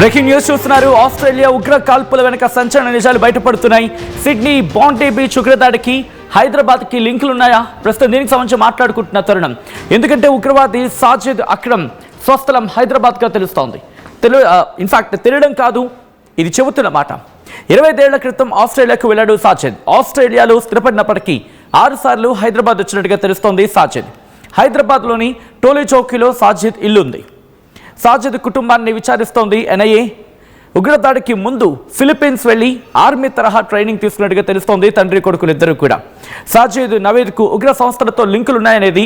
Breaking news చూస్తున్నారు. Australia ఉగ్ర కాల్పుల వెనుక సంచలన నిజాలు బయటపడుతున్నాయి. సిడ్నీ బాండే బీచ్ ఉగ్రదాడికి హైదరాబాద్కి లింకులున్నాయా? ప్రస్తుతం దీనికి సంబంధించి మాట్లాడుకుంటున్న తరుణం. ఎందుకంటే ఉగ్రవాది సాజిద్ అక్రమ్ స్వస్థలం హైదరాబాద్గా తెలుస్తోంది. ఇన్ఫాక్ట్ తెలియడం కాదు, ఇది చెబుతున్న మాట. 25 ఏళ్ల క్రితం ఆస్ట్రేలియాకు వెళ్ళాడు సాజిద్. ఆస్ట్రేలియాలో స్థిరపడినప్పటికీ 6 సార్లు హైదరాబాద్ వచ్చినట్టుగా తెలుస్తోంది సాజిద్. హైదరాబాద్లోని టోలీ చౌకీలో సాజిద్ ఇల్లుంది. సాజిద్ కుటుంబాన్ని విచారిస్తోంది ఎన్ఐఏ. ఉగ్రదాడికి ముందు ఫిలిప్పీన్స్ వెళ్లి ఆర్మీ తరహా ట్రైనింగ్ తీసుకున్నట్టుగా తెలుస్తోంది. తండ్రి కొడుకులిద్దరూ కూడా. సాజిద్ నవీద్కు ఉగ్ర సంస్థలతో లింకులున్నాయనేది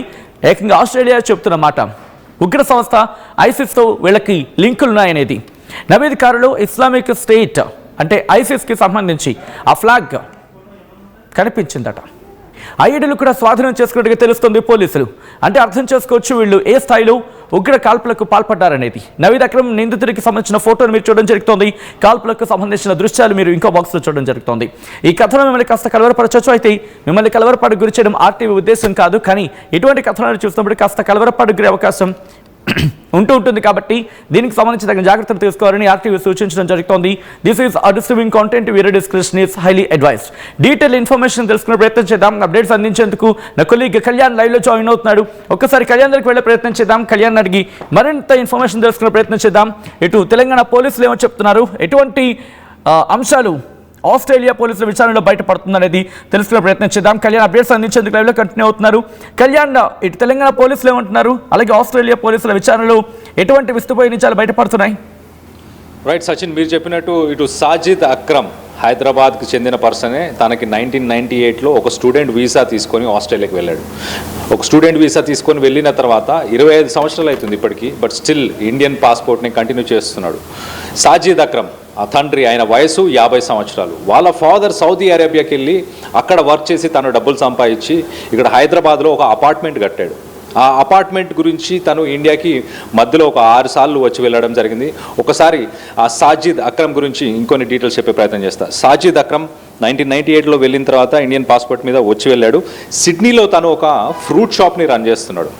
ఏకంగా ఆస్ట్రేలియా చెబుతున్న మాట. ఉగ్ర సంస్థ ఐసిస్తో వీళ్ళకి లింకులున్నాయనేది. నవీద్ కారులో ఇస్లామిక్ స్టేట్ అంటే ఐసిస్కి సంబంధించి ఆ ఫ్లాగ్ కనిపించిందట. ఐఈడీలు కూడా స్వాధీనం చేసుకున్నట్టుగా తెలుస్తుంది పోలీసులు. అంటే అర్థం చేసుకోవచ్చు వీళ్ళు ఏ స్థాయిలో ఉగ్ర కాల్పులకు పాల్పడ్డారనేది. నవీద్ అక్రమ్ నిందితుడికి సంబంధించిన ఫోటోను మీరు చూడడం జరుగుతోంది. కాల్పులకు సంబంధించిన దృశ్యాలు మీరు ఇంకో బాక్స్లో చూడడం జరుగుతోంది. ఈ కథనం మిమ్మల్ని కాస్త కలవరపరచవచ్చు. అయితే మిమ్మల్ని కలవరపాటు గురి చేయడం ఆర్టీవీ ఉద్దేశం కాదు. కానీ ఇటువంటి కథనాలు చూసినప్పుడు కాస్త కలవరపాటు గురి అవకాశం ఉంటుంది. కాబట్టి దీనికి సంబంధించి తగిన జాగ్రత్తలు తీసుకోవాలని ఆర్టీవీ సూచించడం జరుగుతోంది. This is distributing content video description is highly advised. Detail information తెలుసుకునే ప్రయత్నం చేద్దాం. అప్డేట్స్ అందించేందుకు నా కొలీగ్ కళ్యాణ్ లైవ్లో జాయిన్ అవుతున్నాడు. ఒక్కసారి కళ్యాణ్ దగ్గరికి వెళ్ళే ప్రయత్నం చేద్దాం. కళ్యాణ్ అడిగి మరింత ఇన్ఫర్మేషన్ తెలుసుకునే ప్రయత్నం చేద్దాం. ఇటు తెలంగాణ పోలీసులు ఏమో చెప్తున్నారు, ఎటువంటి అంశాలు ఆస్ట్రేలియా పోలీసుల విచారణలో బయటపడుతుందనేది తెలుసుకునే ప్రయత్నం చేద్దాం. కళ్యాణ్ అప్డేట్స్ అందించేందుకు లైవ్లో కంటిన్యూ అవుతున్నారు. కళ్యాణ్, ఇటు తెలంగాణ పోలీసులు ఏమంటున్నారు, అలాగే ఆస్ట్రేలియా పోలీసుల విచారణలో ఎటువంటి విస్తుపోయే నిజాలు బయటపడుతున్నాయి? రైట్ సచిన్, మీరు చెప్పినట్టు ఇటు సాజిద్ అక్రమ్ హైదరాబాద్కి చెందిన పర్సనే. తనకి 1998లో ఒక స్టూడెంట్ వీసా తీసుకొని ఆస్ట్రేలియాకి వెళ్ళాడు. ఒక స్టూడెంట్ వీసా తీసుకొని వెళ్ళిన తర్వాత 25 సంవత్సరాలు అవుతుంది ఇప్పటికీ. బట్ స్టిల్ ఇండియన్ పాస్పోర్ట్ని కంటిన్యూ చేస్తున్నాడు. సాజిద్ అక్రమ్ ఆ తండ్రి, ఆయన వయసు 50 సంవత్సరాలు. వాళ్ళ ఫాదర్ సౌదీ అరేబియాకి వెళ్ళి అక్కడ వర్క్ చేసి తను డబ్బులు సంపాదించి ఇక్కడ హైదరాబాద్లో ఒక అపార్ట్మెంట్ కట్టాడు. ఆ అపార్ట్మెంట్ గురించి తను ఇండియాకి మధ్యలో ఒక 6 సార్లు వచ్చి వెళ్ళడం జరిగింది. ఒకసారి ఆ సాజిద్ అక్రమ్ గురించి ఇంకొన్ని డీటెయిల్స్ చెప్పే ప్రయత్నం చేస్తా. సాజిద్ అక్రమ్ 1998లో వెళ్ళిన తర్వాత ఇండియన్ పాస్పోర్ట్ మీద వచ్చి వెళ్ళాడు. సిడ్నీలో తను ఒక ఫ్రూట్ షాప్ని రన్ చేస్తున్నాడు.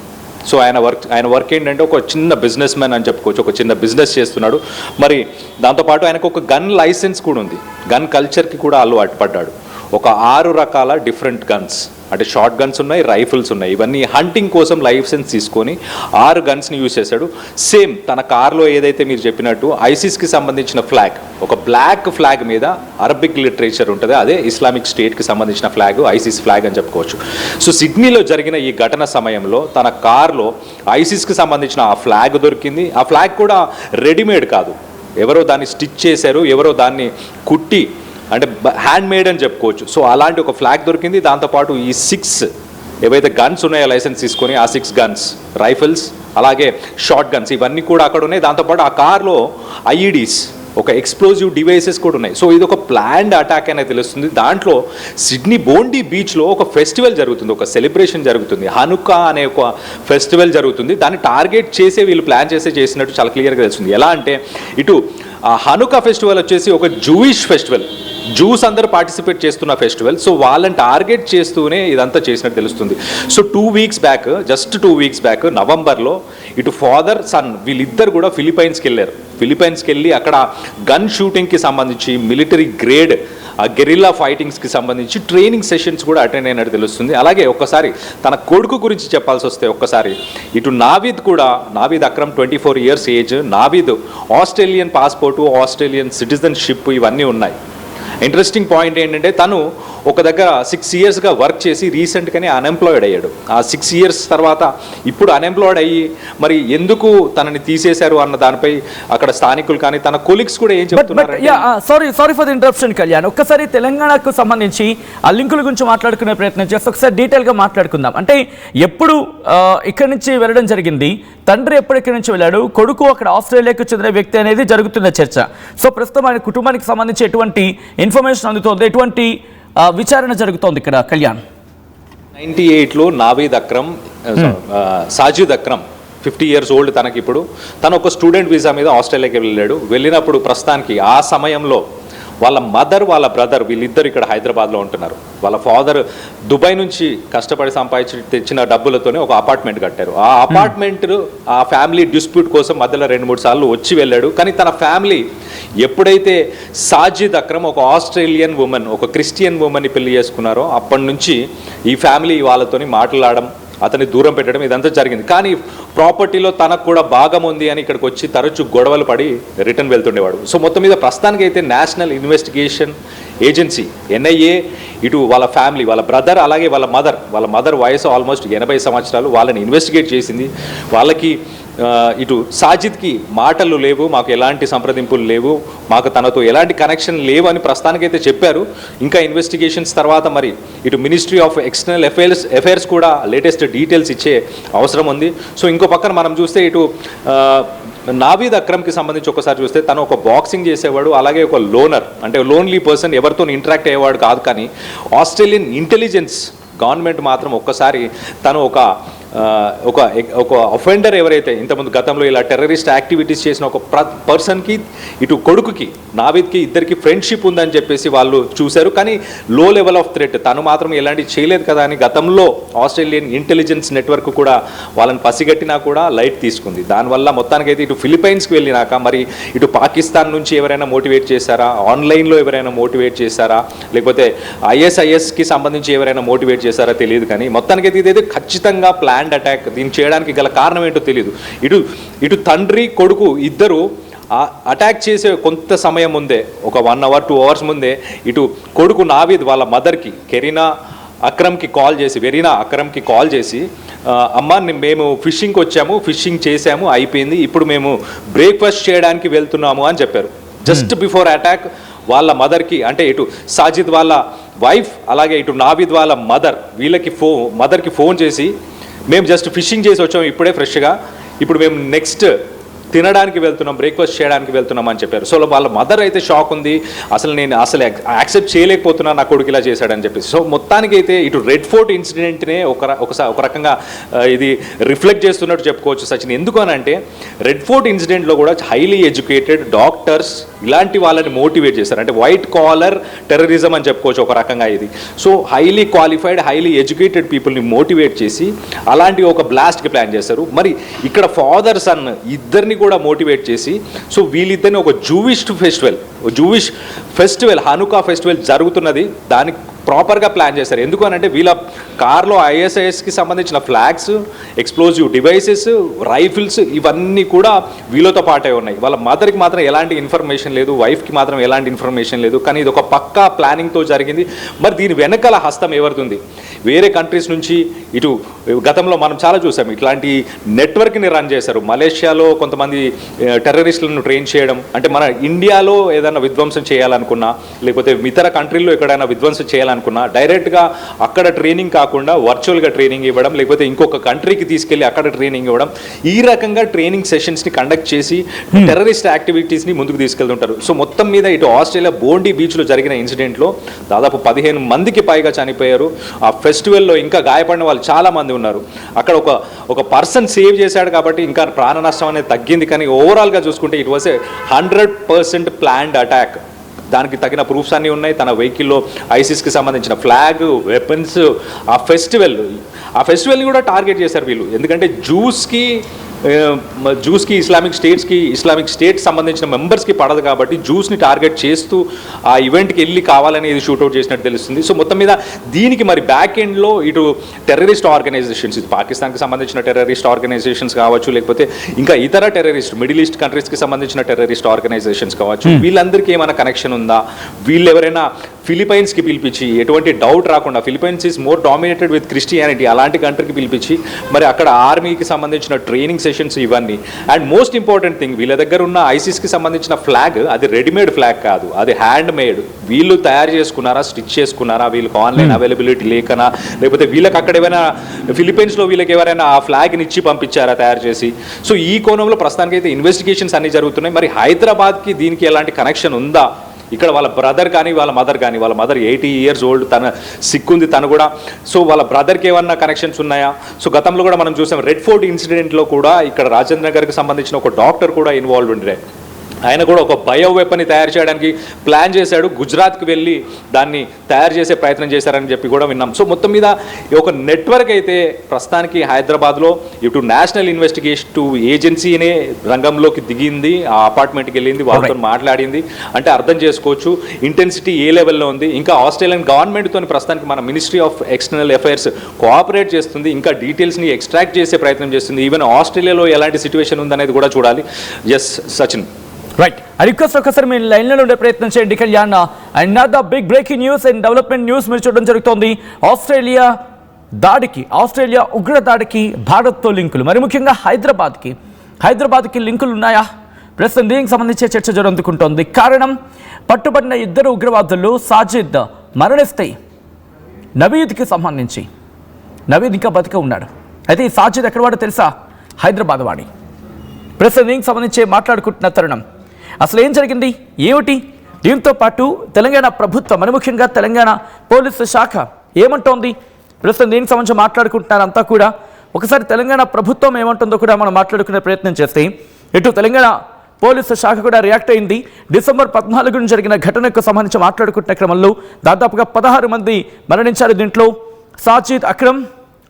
సో ఆయన వర్క్ ఏంటంటే ఒక చిన్న బిజినెస్ మ్యాన్ అని చెప్పుకోవచ్చు. ఒక చిన్న బిజినెస్ చేస్తున్నాడు. మరి దాంతోపాటు ఆయనకు ఒక గన్ లైసెన్స్ కూడా ఉంది. గన్ కల్చర్కి కూడా అలవాటు పడ్డాడు. ఒక 6 రకాల డిఫరెంట్ గన్స్, అంటే షార్ట్ గన్స్ ఉన్నాయి, రైఫిల్స్ ఉన్నాయి. ఇవన్నీ హంటింగ్ కోసం లైసెన్స్ తీసుకొని 6 గన్స్ని యూజ్ చేశాడు. సేమ్ తన కార్లో ఏదైతే మీరు చెప్పినట్టు ఐసిస్కి సంబంధించిన ఫ్లాగ్, ఒక బ్లాక్ ఫ్లాగ్ మీద అరబిక్ లిటరేచర్ ఉంటుంది, అదే ఇస్లామిక్ స్టేట్కి సంబంధించిన ఫ్లాగ్, ఐసిస్ ఫ్లాగ్ అని చెప్పుకోవచ్చు. సో సిడ్నీలో జరిగిన ఈ ఘటన సమయంలో తన కార్లో ఐసిస్కి సంబంధించిన ఆ ఫ్లాగ్ దొరికింది. ఆ ఫ్లాగ్ కూడా రెడీమేడ్ కాదు, ఎవరో దాన్ని స్టిచ్ చేశారు, ఎవరో దాన్ని కుట్టి, అంటే హ్యాండ్ మేడ్ అని చెప్పుకోవచ్చు. సో అలాంటి ఒక ఫ్లాగ్ దొరికింది. దాంతోపాటు ఈ 6 ఏవైతే గన్స్ ఉన్నాయో లైసెన్స్ తీసుకొని ఆ 6 గన్స్, రైఫిల్స్, అలాగే షార్ట్ గన్స్, ఇవన్నీ కూడా అక్కడ ఉన్నాయి. దాంతోపాటు ఆ కార్లో ఐఈడీస్, ఒక ఎక్స్ప్లోజివ్ డివైసెస్ కూడా ఉన్నాయి. సో ఇది ఒక ప్లాన్డ్ అటాక్ అనేది తెలుస్తుంది. దాంట్లో సిడ్నీ బోండీ బీచ్లో ఒక ఫెస్టివల్ జరుగుతుంది, ఒక సెలబ్రేషన్ జరుగుతుంది, హనుకా అనే ఒక ఫెస్టివల్ జరుగుతుంది. దాన్ని టార్గెట్ చేసే వీళ్ళు ప్లాన్ చేసినట్టు చాలా క్లియర్గా తెలుస్తుంది. ఎలా అంటే ఇటు ఆ హనుకా ఫెస్టివల్ వచ్చేసి ఒక జూయిష్ ఫెస్టివల్, జూస్ అందరూ పార్టిసిపేట్ చేస్తున్న ఫెస్టివల్. సో వాళ్ళని టార్గెట్ చేస్తూనే ఇదంతా చేసినట్టు తెలుస్తుంది. So 2 weeks back, just 2 weeks back నవంబర్లో ఇటు ఫాదర్ సన్ వీళ్ళిద్దరు కూడా ఫిలిప్పైన్స్కి వెళ్ళారు. ఫిలిప్పైన్స్కి వెళ్ళి అక్కడ గన్ షూటింగ్కి సంబంధించి మిలిటరీ గ్రేడ్ ఆ గెరిల్లా ఫైటింగ్స్కి సంబంధించి ట్రైనింగ్ సెషన్స్ కూడా అటెండ్ అయినట్టు తెలుస్తుంది. అలాగే ఒక్కసారి తన కొడుకు గురించి చెప్పాల్సి వస్తే ఒక్కసారి ఇటు Naveed Akram 24 years age. Naveed Australian passport, Australian citizenship ఇవన్నీ ఉన్నాయి. ఇంట్రెస్టింగ్ పాయింట్ ఏంటంటే తను ఒక దగ్గర 6 ఇయర్స్గా వర్క్ చేసి రీసెంట్గానే అన్ఎంప్లాయిడ్ అయ్యాడు. ఆ 6 ఇయర్స్ తర్వాత ఇప్పుడు అన్ఎంప్లాయిడ్ అయ్యి మరి ఎందుకు తనని తీసేశారు అన్న దానిపై అక్కడ స్థానికులు కానీ తన కొలీగ్స్ కూడా ఏం చెప్తున్నారు? Sorry for the interruption Kalyan. ఒక్కసారి తెలంగాణకు సంబంధించి ఆ లింకుల గురించి మాట్లాడుకునే ప్రయత్నం చేస్తే ఒకసారి డీటెయిల్గా మాట్లాడుకుందాం. అంటే ఎప్పుడు ఇక్కడి నుంచి వెళ్ళడం జరిగింది, తండ్రి ఎప్పుడు ఇక్కడి నుంచి వెళ్ళాడు, కొడుకు అక్కడ ఆస్ట్రేలియాకు చెందిన వ్యక్తి అనేది జరుగుతున్న చర్చ. సో ప్రస్తుతం ఆయన కుటుంబానికి సంబంధించి ఎటువంటి ఇన్ఫర్మేషన్ అందుతోంది, ఎటువంటి విచారణ జరుగుతోంది ఇక్కడ కళ్యాణ్? 98లో సాజిద్ అక్రమ్ 50 ఇయర్స్ ఓల్డ్. తనకి ఇప్పుడు తను ఒక స్టూడెంట్ వీసా మీద ఆస్ట్రేలియాకి వెళ్ళాడు. వెళ్ళినప్పుడు ప్రస్తుతానికి ఆ సమయంలో వాళ్ళ మదర్ వాళ్ళ బ్రదర్ వీళ్ళిద్దరు ఇక్కడ హైదరాబాద్లో ఉంటున్నారు. వాళ్ళ ఫాదర్ దుబాయ్ నుంచి కష్టపడి సంపాదించి తెచ్చిన డబ్బులతోనే ఒక అపార్ట్మెంట్ కట్టారు. ఆ అపార్ట్మెంట్ ఆ ఫ్యామిలీ డిస్ప్యూట్ కోసం మధ్యలో 2-3 సార్లు వచ్చి వెళ్ళాడు. కానీ తన ఫ్యామిలీ ఎప్పుడైతే సాజిద్ అక్రమ్ ఒక ఆస్ట్రేలియన్ ఉమెన్, ఒక క్రిస్టియన్ ఉమెన్ని పెళ్లి చేసుకున్నారో అప్పటి నుంచి ఈ ఫ్యామిలీ వాళ్ళతోని మాట్లాడడం, అతన్ని దూరం పెట్టడం ఇదంతా జరిగింది. కానీ ప్రాపర్టీలో తనకు కూడా భాగం ఉంది అని ఇక్కడికి వచ్చి తరచూ గొడవలు పడి రిటర్న్ వెళ్తుండేవాడు. సో మొత్తం మీద ప్రస్తుతానికి అయితే నేషనల్ ఇన్వెస్టిగేషన్ ఏజెన్సీ NIA ఇటు వాళ్ళ ఫ్యామిలీ, వాళ్ళ బ్రదర్ అలాగే వాళ్ళ మదర్ వయసు ఆల్మోస్ట్ 80 సంవత్సరాలు, వాళ్ళని ఇన్వెస్టిగేట్ చేసింది. వాళ్ళకి ఇటు సాజిద్కి మాటలు లేవు, మాకు ఎలాంటి సంప్రదింపులు లేవు, మాకు తనతో ఎలాంటి కనెక్షన్ లేవు అని ప్రస్తుతానికైతే చెప్పారు. ఇంకా ఇన్వెస్టిగేషన్స్ తర్వాత మరి ఇటు మినిస్ట్రీ ఆఫ్ ఎక్స్టర్నల్ అఫైర్స్ కూడా లేటెస్ట్ డీటెయిల్స్ ఇచ్చే అవసరం ఉంది. సో ఇంకో పక్కన మనం చూస్తే ఇటు నావీద్ అక్రమ్కి సంబంధించి ఒకసారి చూస్తే తను ఒక బాక్సింగ్ చేసేవాడు, అలాగే ఒక లోనర్ అంటే లోన్లీ పర్సన్, ఎవరితో ఇంటరాక్ట్ అయ్యేవాడు కాదు. కానీ ఆస్ట్రేలియన్ ఇంటెలిజెన్స్ గవర్నమెంట్ మాత్రం ఒక్కసారి తను ఒక అఫెండర్ ఎవరైతే ఇంతకుముందు గతంలో ఇలా టెర్రరిస్ట్ యాక్టివిటీస్ చేసిన ఒక పర్సన్కి ఇటు కొడుకుకి నావీద్కి ఇద్దరికి ఫ్రెండ్షిప్ ఉందని చెప్పేసి వాళ్ళు చూశారు. కానీ లో లెవెల్ ఆఫ్ థ్రెట్, తను మాత్రం ఎలాంటివి చేయలేదు కదా అని గతంలో ఆస్ట్రేలియన్ ఇంటెలిజెన్స్ నెట్వర్క్ కూడా వాళ్ళని పసిగట్టినా కూడా లైట్ తీసుకుంది. దానివల్ల మొత్తానికైతే ఇటు ఫిలిప్పైన్స్కి వెళ్ళినాక మరి ఇటు పాకిస్తాన్ నుంచి ఎవరైనా మోటివేట్ చేశారా, ఆన్లైన్లో ఎవరైనా మోటివేట్ చేశారా, లేకపోతే ISISకి సంబంధించి ఎవరైనా మోటివేట్ చేశారా తెలియదు. కానీ మొత్తానికైతే ఇదైతే ఖచ్చితంగా ప్లాన్డ్ అటాక్. దీన్ని చేయడానికి గల కారణం ఏంటో తెలియదు. ఇటు తండ్రి కొడుకు ఇద్దరు అటాక్ చేసే కొంత సమయం ముందే, ఒక 1 hour 2 hours ముందే ఇటు కొడుకు నావీద్ వాళ్ళ మదర్కి వెరీనా అక్రమ్కి కాల్ చేసి అమ్మ మేము ఫిషింగ్కి వచ్చాము, ఫిషింగ్ చేసాము, అయిపోయింది, ఇప్పుడు మేము బ్రేక్ఫాస్ట్ చేయడానికి వెళ్తున్నాము అని చెప్పారు. జస్ట్ బిఫోర్ అటాక్ వాళ్ళ మదర్కి అంటే ఇటు సాజిద్ వాళ్ళ వైఫ్ అలాగే ఇటు నావీద్ వాళ్ళ మదర్కి ఫోన్ చేసి మేము జస్ట్ ఫిషింగ్ చేసి వచ్చాము ఇప్పుడే ఫ్రెష్గా, ఇప్పుడు మేము నెక్స్ట్ తినడానికి వెళ్తున్నాం, బ్రేక్ఫాస్ట్ చేయడానికి వెళ్తున్నాం అని చెప్పారు. సో వాళ్ళ మదర్ అయితే షాక్ ఉంది, నేను యాక్సెప్ట్ చేయలేకపోతున్నా నా కొడుకు ఇలా చేశాడని చెప్పేసి. సో మొత్తానికి అయితే ఇటు రెడ్ ఫోర్ట్ ఇన్సిడెంట్నే ఒక రకంగా ఇది రిఫ్లెక్ట్ చేస్తున్నట్టు చెప్పుకోవచ్చు సచిన్. ఎందుకు అని అంటే రెడ్ ఫోర్ట్ ఇన్సిడెంట్లో కూడా హైలీ ఎడ్యుకేటెడ్ డాక్టర్స్ ఇలాంటి వాళ్ళని మోటివేట్ చేశారు. అంటే వైట్ కాలర్ టెర్రరిజం అని చెప్పుకోవచ్చు ఒక రకంగా ఇది. So highly qualified highly educated పీపుల్ని మోటివేట్ చేసి అలాంటి ఒక బ్లాస్ట్కి ప్లాన్ చేశారు. మరి ఇక్కడ ఫాదర్ సన్ ఇద్దరిని కూడా మోటివేట్ చేసి సో వీళ్ళిద్దరిని ఒక జూవిష్ ఫెస్టివల్ హనుకా ఫెస్టివల్ జరుగుతున్నది దానికి ప్రాపర్గా ప్లాన్ చేశారు. ఎందుకు అని అంటే వీళ్ళ కార్లో ISISకి సంబంధించిన ఫ్లాగ్స్, ఎక్స్ప్లోజివ్ డివైసెస్, రైఫిల్స్ ఇవన్నీ కూడా వీళ్ళతో పాటే ఉన్నాయి. వాళ్ళ మదర్కి మాత్రం ఎలాంటి ఇన్ఫర్మేషన్ లేదు, వైఫ్కి మాత్రం ఎలాంటి ఇన్ఫర్మేషన్ లేదు. కానీ ఇది ఒక పక్కా ప్లానింగ్తో జరిగింది. మరి దీని వెనకాల హస్తం ఎవరిది? వేరే కంట్రీస్ నుంచి ఇటు గతంలో మనం చాలా చూసాం ఇట్లాంటి నెట్వర్క్ని రన్ చేశారు. మలేషియాలో కొంతమంది టెర్రరిస్టులను ట్రైన్ చేయడం, అంటే మన ఇండియాలో ఏదైనా విధ్వంసం చేయాలనుకున్నా లేకపోతే ఇతర కంట్రీల్లో ఎక్కడైనా విధ్వంసం చేయాలనుకున్నా డైరెక్ట్గా అక్కడ ట్రైనింగ్ కాకుండా వర్చువల్గా ట్రైనింగ్ ఇవ్వడం, లేకపోతే ఇంకొక కంట్రీకి తీసుకెళ్ళి అక్కడ ట్రైనింగ్ ఇవ్వడం, ఈ రకంగా ట్రైనింగ్ సెషన్స్ని కండక్ట్ చేసి టెర్రరిస్ట్ యాక్టివిటీస్ని ముందుకు తీసుకెళ్తుంటారు. సో మొత్తం మీద ఇటు ఆస్ట్రేలియా బోండీ బీచ్లో జరిగిన ఇన్సిడెంట్లో దాదాపు 15 మందికి పైగా చనిపోయారు. ఆ ఫెస్టివల్లో ఇంకా గాయపడిన వాళ్ళు చాలా మంది ఉన్నారు. అక్కడ ఒక పర్సన్ సేవ్ చేశాడు కాబట్టి ఇంకా ప్రాణ నష్టం అనేది తగ్గింది. కానీ ఓవరాల్గా చూసుకుంటే ఇట్ వాస్ 100% ప్లాన్డ్ అటాక్. దానికి తగిన ప్రూఫ్స్ అన్నీ ఉన్నాయి. తన వెహికల్లో ISISకి సంబంధించిన ఫ్లాగ్, వెపన్స్, ఆ ఫెస్టివల్ని కూడా టార్గెట్ చేశారు వీళ్ళు. ఎందుకంటే జూస్కి ఇస్లామిక్ స్టేట్ సంబంధించిన మెంబర్స్కి పడదు కాబట్టి జ్యూస్ని టార్గెట్ చేస్తూ ఆ ఈవెంట్కి వెళ్ళి కావాలని ఇది షూట్అవుట్ చేసినట్టు తెలుస్తుంది. సో మొత్తం మీద దీనికి మరి బ్యాక్ ఎండ్లో ఇటు టెర్రరిస్ట్ ఆర్గనైజేషన్స్, ఇది పాకిస్తాన్కి సంబంధించిన టెర్రరిస్ట్ ఆర్గనైజేషన్స్ కావచ్చు, లేకపోతే ఇంకా ఇతర మిడిల్ ఈస్ట్ కంట్రీస్కి సంబంధించిన టెర్రరిస్ట్ ఆర్గనైజేషన్స్ కావచ్చు, వీళ్ళందరికీ ఏమైనా కనెక్షన్ ఉందా? వీళ్ళు ఎవరైనా ఫిలిప్పైన్స్కి పిలిపించి ఎటువంటి డౌట్ రాకుండా, Philippines is more dominated with Christianity, అలాంటి కంట్రీకి పిలిపించి మరి అక్కడ ఆర్మీకి సంబంధించిన ట్రైనింగ్ సెషన్స్ ఇవన్నీ. అండ్ మోస్ట్ ఇంపార్టెంట్ థింగ్, వీళ్ళ దగ్గర ఉన్న ISISకి సంబంధించిన ఫ్లాగ్ అది రెడీమేడ్ ఫ్లాగ్ కాదు, అది హ్యాండ్ మేడ్. వీళ్ళు తయారు చేసుకున్నారా, స్టిచ్ చేసుకున్నారా, వీళ్ళకి ఆన్లైన్ అవైలబిలిటీ లేకనా, లేకపోతే వీళ్ళకి అక్కడ ఏమైనా ఫిలిప్పైన్స్లో వీళ్ళకి ఎవరైనా ఆ ఫ్లాగ్ని ఇచ్చి పంపించారా తయారు చేసి? సో ఈ కోణంలో ప్రస్తుతానికి అయితే ఇన్వెస్టిగేషన్స్ అన్నీ జరుగుతున్నాయి. మరి హైదరాబాద్కి దీనికి ఎలాంటి కనెక్షన్ ఉందా? ఇక్కడ వాళ్ళ బ్రదర్ కానీ వాళ్ళ మదర్ 80 years old, తన సిక్కుంది తను కూడా. సో వాళ్ళ బ్రదర్కి ఏమన్నా కనెక్షన్స్ ఉన్నాయా? సో గతంలో కూడా మనం చూసాం రెడ్ ఫోర్ట్ ఇన్సిడెంట్లో కూడా ఇక్కడ రాజేంద్ర నగర్కి సంబంధించిన ఒక డాక్టర్ కూడా ఇన్వాల్వ్ ఉండే. ఆయన కూడా ఒక బయో వెపన్ని తయారు చేయడానికి ప్లాన్ చేశాడు, గుజరాత్కి వెళ్ళి దాన్ని తయారు చేసే ప్రయత్నం చేశారని చెప్పి కూడా విన్నాం. సో మొత్తం మీద ఒక నెట్వర్క్ అయితే ప్రస్తుతానికి హైదరాబాద్లో ఇటు నేషనల్ ఇన్వెస్టిగేటివ్ ఏజెన్సీనే రంగంలోకి దిగింది, ఆ అపార్ట్మెంట్కి వెళ్ళింది, వాళ్ళతో మాట్లాడింది. అంటే అర్థం చేసుకోవచ్చు ఇంటెన్సిటీ ఏ లెవెల్లో ఉంది. ఇంకా ఆస్ట్రేలియన్ గవర్నమెంట్తో ప్రస్తుతానికి మన ministry of external affairs cooperate చేస్తుంది, ఇంకా డీటెయిల్స్ని ఎక్స్ట్రాక్ట్ చేసే ప్రయత్నం చేస్తుంది. ఈవెన్ ఆస్ట్రేలియాలో ఎలాంటి సిచ్యువేషన్ ఉందనేది కూడా చూడాలి. ఎస్ సచిన్. రైట్, రిక్వెస్ట్ ఒకసారి మీరు లైన్లో ఉండే ప్రయత్నం చేయండి Kalyan. And not the big breaking news and development news మీరు చూడడం జరుగుతోంది. ఆస్ట్రేలియా ఉగ్ర దాడికి భారత్తో లింకులు, మరి ముఖ్యంగా హైదరాబాద్కి లింకులు ఉన్నాయా? ప్రస్తుతం దీనికి సంబంధించే చర్చ జరుగుతుంటోంది. కారణం, పట్టుబడిన ఇద్దరు ఉగ్రవాదులు సాజిద్ మరణిస్తే నవీద్కి సంబంధించి, నవీద్ ఇంకా బతిక ఉన్నాడు. అయితే ఈ సాజిద్ ఎక్కడ వాడో తెలుసా? హైదరాబాద్ వాడి. ప్రస్తుతం దీనికి సంబంధించి మాట్లాడుకుంటున్న తరుణం, అసలు ఏం జరిగింది ఏమిటి? దీంతో పాటు తెలంగాణ ప్రభుత్వం, మరి ముఖ్యంగా తెలంగాణ పోలీసు శాఖ ఏమంటోంది? ప్రస్తుతం దీనికి సంబంధించి మాట్లాడుకుంటున్నారు అంతా కూడా. ఒకసారి తెలంగాణ ప్రభుత్వం ఏమంటుందో కూడా మనం మాట్లాడుకునే ప్రయత్నం చేస్తే, ఇటు తెలంగాణ పోలీసు శాఖ కూడా రియాక్ట్ అయింది. డిసెంబర్ 14 జరిగిన ఘటనకు సంబంధించి మాట్లాడుకుంటున్న క్రమంలో దాదాపుగా 16 మంది మరణించారు. దీంట్లో సాజిద్ అక్రమ్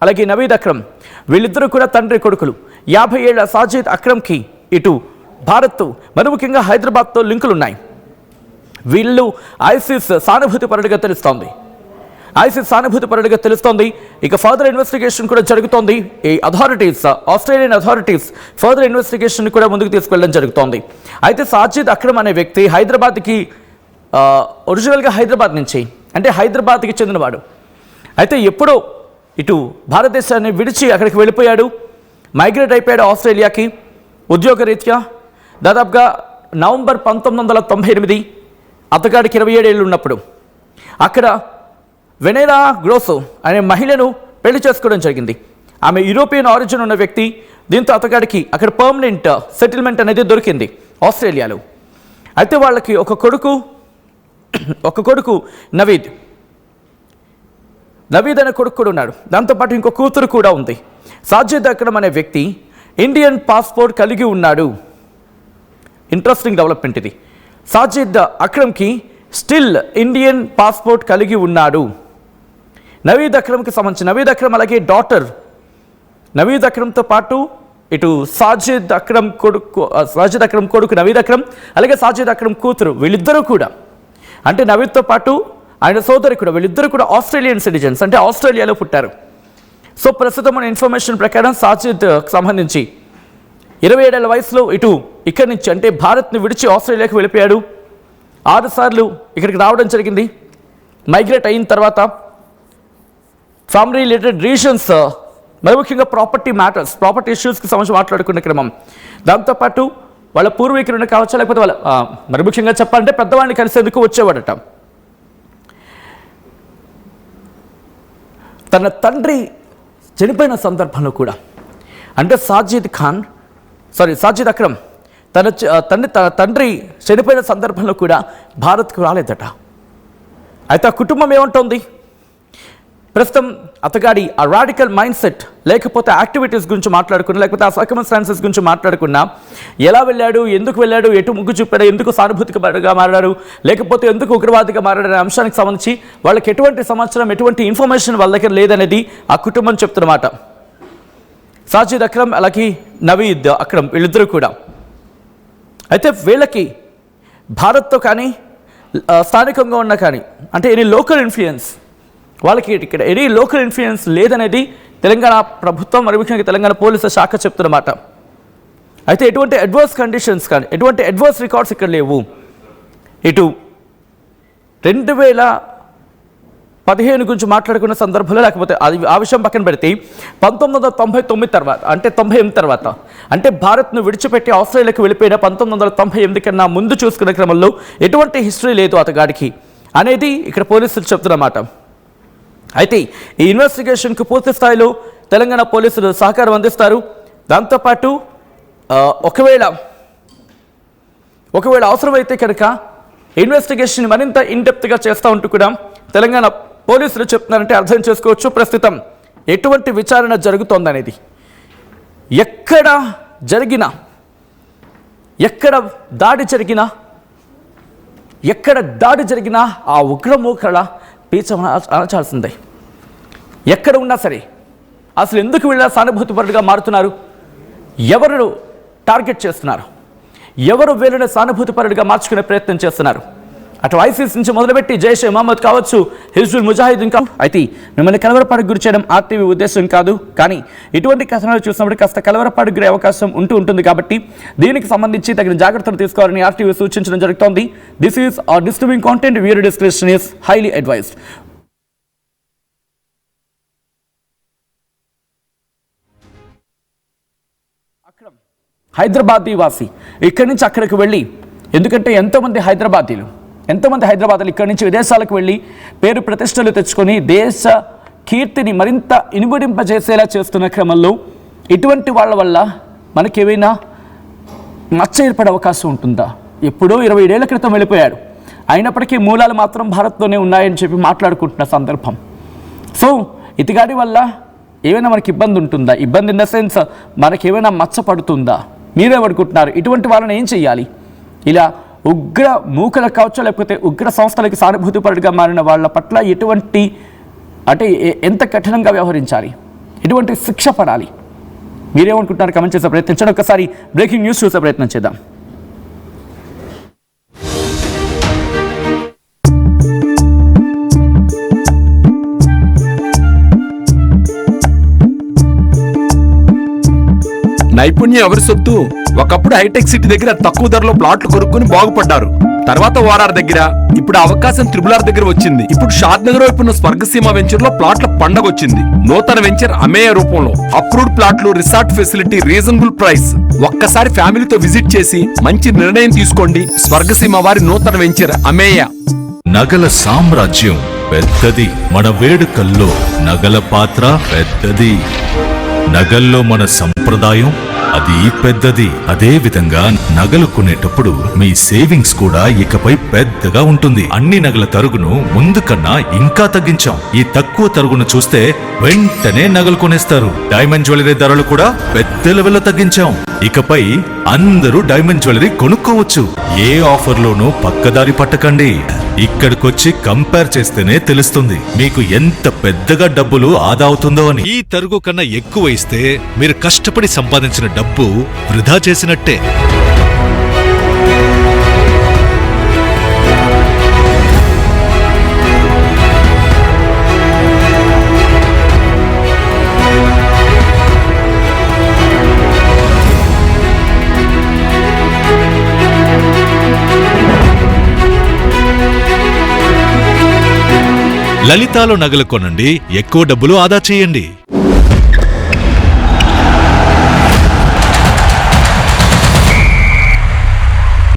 అలాగే నవీద్ అక్రమ్ వీళ్ళిద్దరూ కూడా తండ్రి కొడుకులు. 50 ఏళ్ల సాజిద్ అక్రమ్కి ఇటు భారత్, మరి ముఖ్యంగా హైదరాబాద్తో లింకులున్నాయి. వీళ్ళు ఐసిస్ సానుభూతి పరుడుగా తెలుస్తోంది. ఇక ఫర్దర్ ఇన్వెస్టిగేషన్ కూడా జరుగుతోంది. ఈ ఆస్ట్రేలియన్ అథారిటీస్ ఫర్దర్ ఇన్వెస్టిగేషన్ కూడా ముందుకు తీసుకెళ్ళడం జరుగుతోంది. అయితే సాజిద్ అక్రమ్ అనే వ్యక్తి ఒరిజినల్గా హైదరాబాద్ నుంచి, అంటే హైదరాబాద్కి చెందినవాడు. అయితే ఎప్పుడో ఇటు భారతదేశాన్ని విడిచి అక్కడికి వెళ్ళిపోయాడు, మైగ్రేట్ అయిపోయాడు ఆస్ట్రేలియాకి ఉద్యోగరీత్యా. దాదాపుగా నవంబర్ 1998 అతగాడికి 27 ఏళ్ళు ఉన్నప్పుడు అక్కడ వెనెలా గ్రోసో అనే మహిళను పెళ్లి చేసుకోవడం జరిగింది. ఆమె యూరోపియన్ ఆరిజిన్ ఉన్న వ్యక్తి. దీంతో అతగాడికి అక్కడ పర్మనెంట్ సెటిల్మెంట్ అనేది దొరికింది ఆస్ట్రేలియాలో. అయితే వాళ్ళకి ఒక కొడుకు నవీద్ అనే కొడుకు కూడా ఉన్నాడు. దాంతోపాటు ఇంకో కూతురు కూడా ఉంది. సాజిద్ అక్రమ్ అనే వ్యక్తి ఇండియన్ పాస్పోర్ట్ కలిగి ఉన్నాడు. ఇంట్రెస్టింగ్ డెవలప్మెంట్ ఇది. సాజిద్ అక్రమ్కి స్టిల్ ఇండియన్ పాస్పోర్ట్ కలిగి ఉన్నాడు. నవీద్ అక్రమ్కి సంబంధించి నవీద్ అక్రమ్ అలాగే డాటర్ నవీద్ అక్రమ్తో పాటు ఇటు సాజిద్ అక్రమ్ కొడుకు నవీద్ అక్రమ్ అలాగే సాజిద్ అక్రమ్ కూతురు వీళ్ళిద్దరూ కూడా, అంటే నవీద్తో పాటు ఆయన సోదరి కూడా, వీళ్ళిద్దరూ కూడా ఆస్ట్రేలియన్ సిటిజన్స్, అంటే ఆస్ట్రేలియాలో పుట్టారు. సో ప్రస్తుతం మన ఇన్ఫర్మేషన్ ప్రకారం సాజిద్ సంబంధించి 27 ఏళ్ల వయసులో ఇక్కడి నుంచి అంటే భారత్ని విడిచి ఆస్ట్రేలియాకి వెళ్ళిపోయాడు. 6 సార్లు ఇక్కడికి రావడం జరిగింది. మైగ్రేట్ అయిన తర్వాత ఫ్యామిలీ రిలేటెడ్ రీజన్స్, మరి ముఖ్యంగా ప్రాపర్టీ ఇష్యూస్కి సంబంధించి మాట్లాడుకునే క్రమం. దాంతోపాటు వాళ్ళ పూర్వీకులను కావచ్చు, లేకపోతే వాళ్ళ మరి ముఖ్యంగా చెప్పాలంటే పెద్దవాళ్ళని కలిసేందుకు వచ్చేవాడట. తన తండ్రి చనిపోయిన సందర్భంలో కూడా, అంటే సాజిద్ అక్రమ్ తన తండ్రి చనిపోయిన సందర్భంలో కూడా భారత్కు రాలేదట. అయితే ఆ కుటుంబం ఏమంటోంది? ప్రస్తుతం అతగాడి ఆ రాడికల్ మైండ్ సెట్, లేకపోతే యాక్టివిటీస్ గురించి మాట్లాడుకున్నా, లేకపోతే ఆ సర్కమ్స్టాన్సెస్ గురించి మాట్లాడుకున్నా, ఎలా వెళ్ళాడు, ఎందుకు వెళ్ళాడు, ఎటు ముగ్గు చూపాడు, ఎందుకు సానుభూతిగా మారాడు, లేకపోతే ఎందుకు ఉగ్రవాదిగా మారాడు అనే అంశానికి సంబంధించి వాళ్ళకి ఎటువంటి సమాచారం, ఎటువంటి ఇన్ఫర్మేషన్ వాళ్ళ దగ్గర లేదనేది ఆ కుటుంబం చెప్తున్నమాట. సాజిద్ అక్రమ్ అలాగే నవీద్ అక్రమ్ వీళ్ళిద్దరూ కూడా. అయితే వీళ్ళకి భారత్తో కానీ స్థానికంగా ఉన్న కానీ, అంటే ఎనీ లోకల్ ఇన్ఫ్లుయెన్స్, వాళ్ళకి ఇక్కడ ఎనీ లోకల్ ఇన్ఫ్లుయెన్స్ లేదనేది తెలంగాణ ప్రభుత్వం, మరి ముఖ్యంగా తెలంగాణ పోలీసు శాఖ చెప్తున్నమాట. అయితే ఎటువంటి అడ్వర్స్ కండిషన్స్ కానీ, ఎటువంటి అడ్వర్స్ రికార్డ్స్ ఇక్కడ లేవు. ఇటు 2015 గురించి మాట్లాడుకున్న సందర్భంలో, లేకపోతే ఆ విషయం పక్కన పెడితే 1999 తర్వాత, అంటే 98 తర్వాత, అంటే భారత్ను విడిచిపెట్టి ఆస్ట్రేలియాకి వెళ్ళిపోయిన 1998 కన్నా ముందు చూసుకునే క్రమంలో ఎటువంటి హిస్టరీ లేదు అతగాడికి అనేది ఇక్కడ పోలీసులు చెప్తున్నమాట. అయితే ఈ ఇన్వెస్టిగేషన్కు పూర్తి స్థాయిలో తెలంగాణ పోలీసులు సహకారం అందిస్తారు. దాంతోపాటు ఒకవేళ అవసరమైతే కనుక ఇన్వెస్టిగేషన్ మరింత ఇన్డెప్త్గా చేస్తూ ఉంటూ కూడా తెలంగాణ పోలీసులు చెప్తున్నారంటే అర్థం చేసుకోవచ్చు ప్రస్తుతం ఎటువంటి విచారణ జరుగుతోందనేది. ఎక్కడ జరిగినా ఎక్కడ దాడి జరిగినా ఆ ఉగ్రమూకల పీచ అణచాల్సిందే. ఎక్కడ ఉన్నా సరే అసలు ఎందుకు వీళ్ళ సానుభూతిపరులుగా మారుతున్నారు? ఎవరు టార్గెట్ చేస్తున్నారు? ఎవరు వీళ్ళని సానుభూతిపరులుగా మార్చుకునే ప్రయత్నం చేస్తున్నారు? అటు ఐసిస్ నుంచి మొదలుపెట్టి జైషే మహమ్మద్ కావచ్చు, హిజ్బుల్ ముజాహిదీన్ కావచ్చు. అయితే మిమ్మల్ని కలవరపాటుకు గురి చేయడం ఆర్టీవీ ఉద్దేశం కాదు. కానీ ఇటువంటి కథనాలు చూసినప్పుడు కాస్త కలవరపాటుకు గురే అవకాశం ఉంటుంది. కాబట్టి దీనికి సంబంధించి తగిన జాగ్రత్తలు తీసుకోవాలని ఆర్టీవీ సూచించడం జరుగుతోంది. This is disturbing content. Viewer description is highly advised. Hyderabadi వాసి ఇక్కడి నుంచి అక్కడికి వెళ్ళి, ఎందుకంటే ఎంతోమంది హైదరాబాదీలు ఇక్కడి నుంచి విదేశాలకు వెళ్ళి పేరు ప్రతిష్టలు తెచ్చుకొని దేశ కీర్తిని మరింత ఇనుబడింపజేసేలా చేస్తున్న క్రమంలో ఇటువంటి వాళ్ళ వల్ల మనకేమైనా మచ్చ ఏర్పడే అవకాశం ఉంటుందా? ఎప్పుడో 27 ఏళ్ల క్రితం వెళ్ళిపోయాడు. అయినప్పటికీ మూలాలు మాత్రం భారత్లోనే ఉన్నాయని చెప్పి మాట్లాడుకుంటున్న సందర్భం. సో ఇతగాడి వల్ల ఏమైనా మనకి ఇబ్బంది ఉంటుందా? ఇబ్బంది ఇన్ ద సెన్స్ మనకేమైనా మచ్చ పడుతుందా? మీరేమనుకుంటున్నారు? ఇటువంటి వాళ్ళని ఏం చెయ్యాలి? ఇలా ఉగ్ర మూకలకు కావచ్చు, లేకపోతే ఉగ్ర సంస్థలకి సానుభూతిపరుడుగా మారిన వాళ్ళ పట్ల ఎటువంటి ఎంత కఠినంగా వ్యవహరించాలి? ఎటువంటి శిక్ష పడాలి? మీరేమనుకుంటున్నారు? కమెంట్ చేసే ప్రయత్నించండి. ఒకసారి బ్రేకింగ్ న్యూస్ చూసే ప్రయత్నం చేద్దాం. నైపుణ్యం ఎవరి సొత్తు? ఒకప్పుడు హైటెక్ సిటీ దగ్గర తక్కువ ధరలో ప్లాట్లు కొనుక్కుని బాగుపడ్డారు. తర్వాత ఓఆర్ఆర్ దగ్గర, ఇప్పుడు అవకాశం త్రిబుల్ దగ్గర వచ్చింది. ఇప్పుడు షాద్ నగర్ వైపు ఉన్న స్వర్గసీమ వెంచర్ లో ప్లాట్ల పండగ వచ్చింది. నూతన వెంచర్ అమేయ రూపంలో అప్రూవ్డ్ ప్లాట్లు, రిసార్ట్ ఫెసిలిటీ, రీజనబుల్ ప్రైస్. ఒక్కసారి ఫ్యామిలీతో విజిట్ చేసి మంచి నిర్ణయం తీసుకోండి. స్వర్గసీమ వారి నూతన వెంచర్ అమేయ. నగల సామ్రాజ్యం పెద్దది, మన వేడుకల్లో నగల పాత్ర పెద్దది. నగల్లో మన సంప్రదాయం అది పెద్దది. అదే విధంగా నగలు కొనేటప్పుడు మీ సేవింగ్స్ కూడా ఇకపై పెద్దగా ఉంటుంది. అన్ని నగల తరుగును ముందు కన్నా ఇంకా తగ్గించాం. ఈ తక్కువ తరుగును చూస్తే వెంటనే నగలు కొనేస్తారు. డైమండ్ జ్యువెలరీ ధరలు కూడా పెద్ద లెవెల్లో తగ్గించాం. ఇకపై అందరూ డైమండ్ జ్యువెలరీ కొనుక్కోవచ్చు. ఏ ఆఫర్లోనూ పక్కదారి పట్టకండి. ఇక్కడికొచ్చి కంపేర్ చేస్తేనే తెలుస్తుంది మీకు ఎంత పెద్దగా డబ్బులు ఆదా అవుతుందో అని. ఈ తరుగు కన్నా ఎక్కువ ఇస్తే మీరు కష్టపడి సంపాదించిన డబ్బు వృధా చేసినట్టే. లలితాలో నగలు కొనండి, ఎక్కువ డబ్బులు ఆదా చేయండి.